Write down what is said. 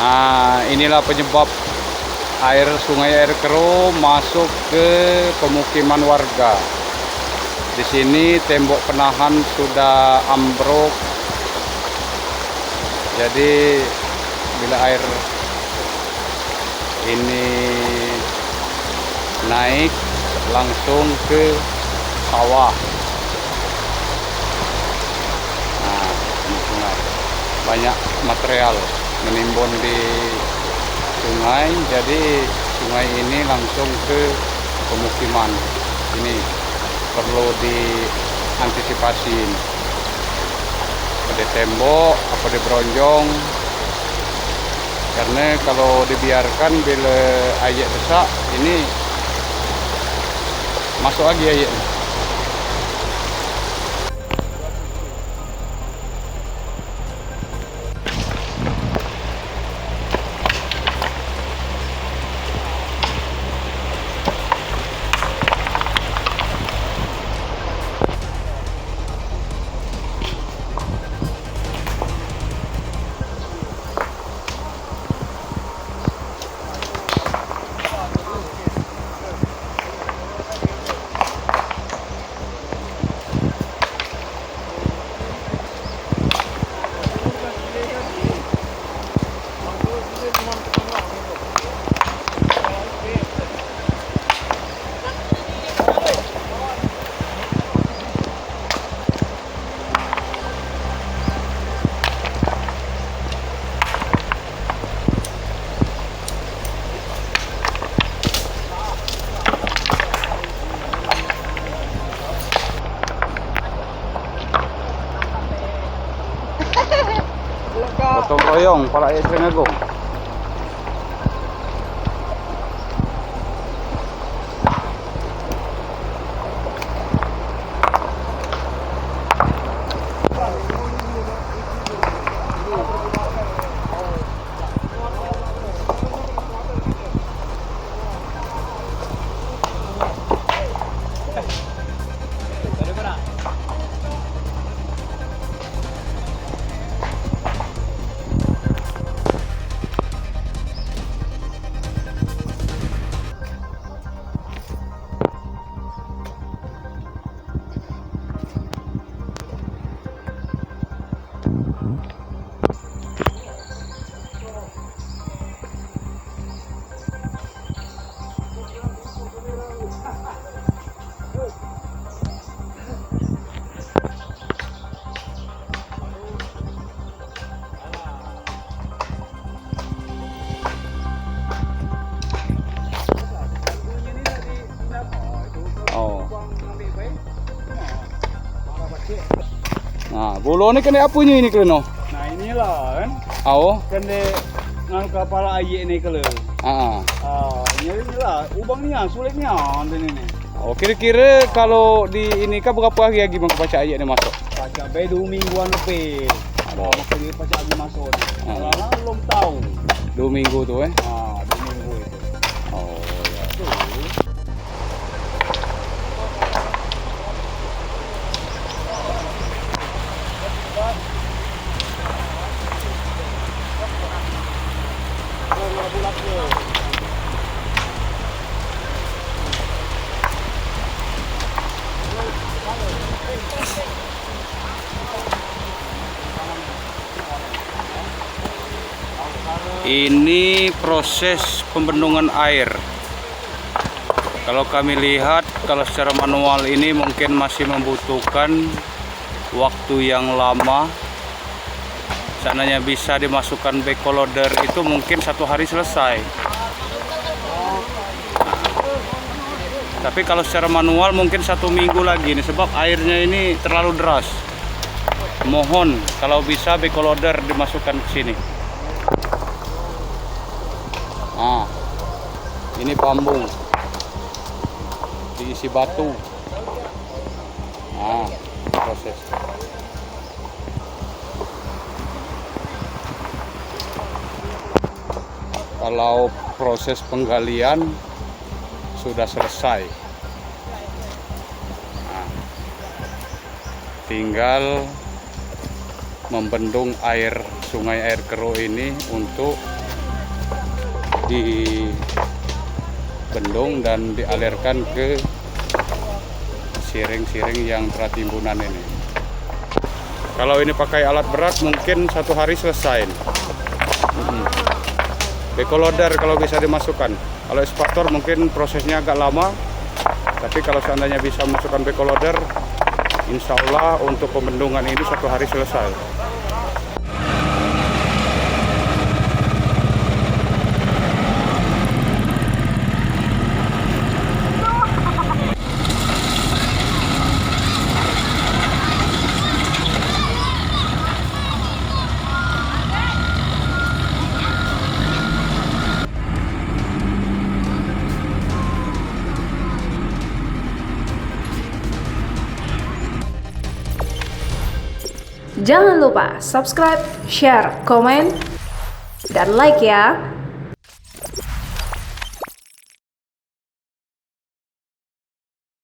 Nah, inilah penyebab sungai air keruh masuk ke pemukiman warga. Di sini tembok penahan sudah ambruk. Jadi bila air ini naik langsung ke sawah. Nah, ini sungai. Banyak material menimbun di sungai, jadi sungai ini langsung ke pemukiman. Ini perlu diantisipasi. Ada tembok, apa di bronjong, karena kalau dibiarkan bila air besar ini masuk lagi air. Gotong royong, pala Sering Agung. Nah, bolo ni kena apanya ini kena? Nah inilah kan. Oh. Kena ngan kepala air ni kena. Inilah ubangnya, sulitnya ini ni. Oh, kira-kira kalau di ini kan berapa hari lagi baca ayat ni masuk? Baca be 2 mingguan lebih. Maka dia baca lagi masuk. Lama belum tahu. 2 minggu tu 2 minggu itu. Oh, ya. Ini proses pembendungan air. Kalau kami lihat, kalau secara manual ini mungkin masih membutuhkan waktu yang lama. Seandainya bisa dimasukkan backhoe loader itu mungkin 1 hari selesai. Tapi kalau secara manual mungkin 1 minggu lagi nih, sebab airnya ini terlalu deras. Mohon kalau bisa backhoe loader dimasukkan ke sini. Nah, ini bambu diisi batu. Nah, proses. kalau proses penggalian sudah selesai. Nah, tinggal membendung sungai air keruh ini untuk dibendung dan dialirkan ke siring-siring yang tertimbunan ini. Kalau ini pakai alat berat mungkin 1 hari selesai. Backloader kalau bisa dimasukkan. Kalau ekskavator mungkin prosesnya agak lama, tapi kalau seandainya bisa masukkan backloader, insya Allah untuk pembendungan ini 1 hari selesai. Jangan lupa subscribe, share, komen, dan like ya.